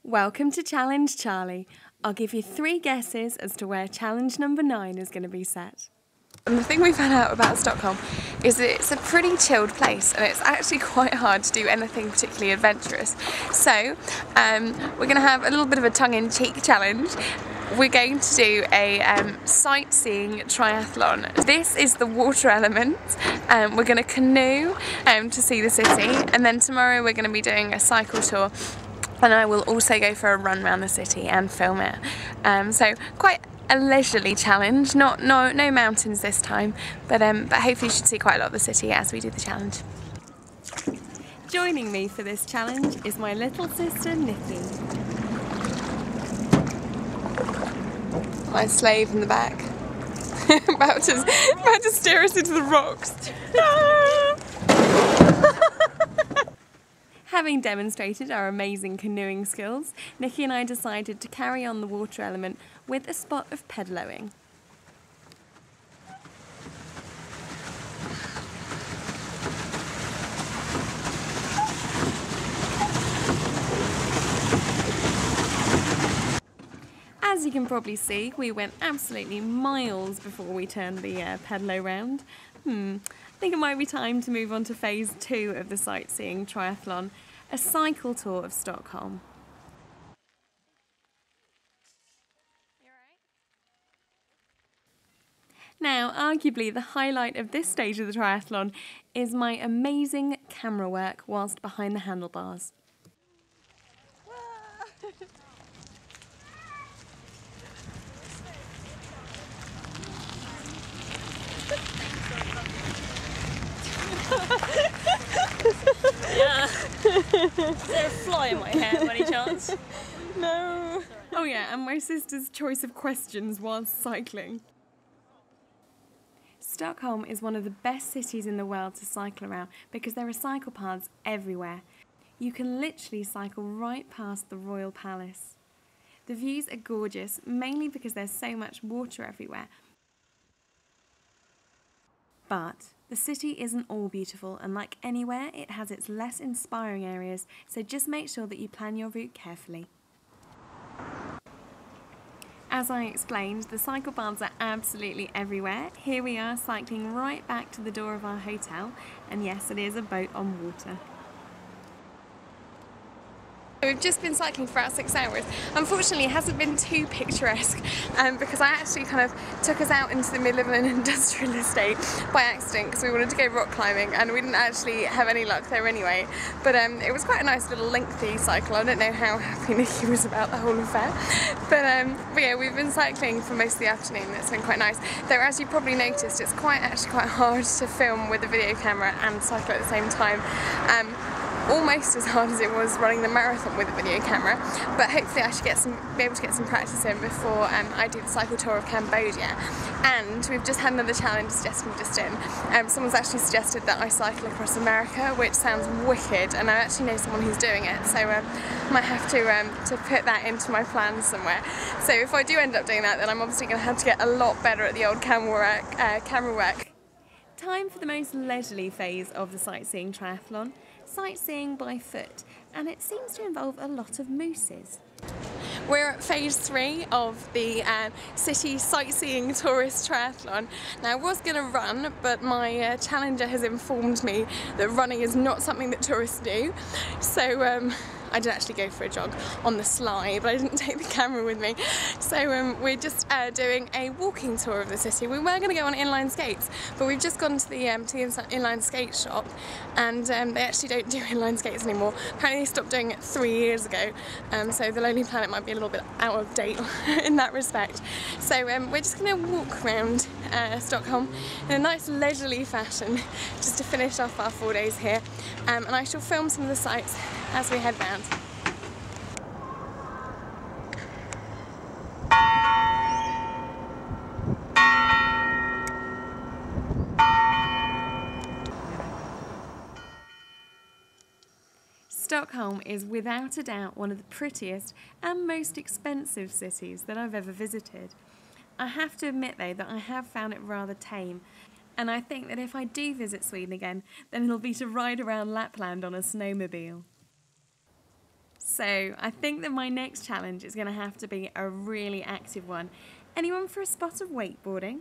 Welcome to Challenge Charlie. I'll give you 3 guesses as to where challenge number 9 is going to be set. And the thing we found out about Stockholm is that it's a pretty chilled place and it's actually quite hard to do anything particularly adventurous. So we're going to have a little bit of a tongue-in-cheek challenge. We're going to do a sightseeing triathlon. This is the water element. We're going to canoe to see the city, and then tomorrow we're going to be doing a cycle tour. And I will also go for a run around the city and film it. So quite a leisurely challenge, no mountains this time, but hopefully you should see quite a lot of the city as we do the challenge. Joining me for this challenge is my little sister Nikki. My slave in the back, about to steer us into the rocks. Having demonstrated our amazing canoeing skills, Nikki and I decided to carry on the water element with a spot of pedalling. As you can probably see, we went absolutely miles before we turned the pedalo round. I think it might be time to move on to phase 2 of the sightseeing triathlon, a cycle tour of Stockholm. Now, arguably the highlight of this stage of the triathlon is my amazing camera work whilst behind the handlebars. Yeah. Is there a fly in my hair by any chance? No. Oh yeah, and my sister's choice of questions whilst cycling. Stockholm is one of the best cities in the world to cycle around because there are cycle paths everywhere. You can literally cycle right past the Royal Palace. The views are gorgeous, mainly because there's so much water everywhere. But the city isn't all beautiful, and like anywhere, it has its less inspiring areas, so just make sure that you plan your route carefully. As I explained, the cycle paths are absolutely everywhere. Here we are cycling right back to the door of our hotel, and yes, it is a boat on water. We've just been cycling for about 6 hours. Unfortunately, it hasn't been too picturesque because I actually kind of took us out into the middle of an industrial estate by accident because we wanted to go rock climbing and we didn't actually have any luck there anyway. But it was quite a nice little lengthy cycle. I don't know how happy Nikki was about the whole affair. But yeah, we've been cycling for most of the afternoon. It's been quite nice. Though as you probably noticed, it's actually quite hard to film with a video camera and cycle at the same time. Almost as hard as it was running the marathon with a video camera, but hopefully I should be able to get some practice in before I do the cycle tour of Cambodia. And we've just had another challenge suggestion just in. Someone's actually suggested that I cycle across America, which sounds wicked, and I actually know someone who's doing it, so I might have to put that into my plans somewhere. So if I do end up doing that, then I'm obviously going to have to get a lot better at the old camera work. Time for the most leisurely phase of the sightseeing triathlon, sightseeing by foot, and it seems to involve a lot of mooses. We're at phase 3 of the city sightseeing tourist triathlon. Now I was going to run, but my challenger has informed me that running is not something that tourists do, so I did actually go for a jog on the sly, but I didn't take the camera with me. So we're just doing a walking tour of the city. We were going to go on inline skates, but we've just gone to the inline skate shop, and they actually don't do inline skates anymore. Apparently they stopped doing it 3 years ago, so the Lonely Planet might be a little bit out of date in that respect. So we're just going to walk around Stockholm in a nice leisurely fashion just to finish off our 4 days here, and I shall film some of the sights as we head round. Stockholm is without a doubt one of the prettiest and most expensive cities that I've ever visited. I have to admit though that I have found it rather tame, and I think that if I do visit Sweden again, then it'll be to ride around Lapland on a snowmobile. So I think that my next challenge is going to have to be a really active one. Anyone for a spot of wakeboarding?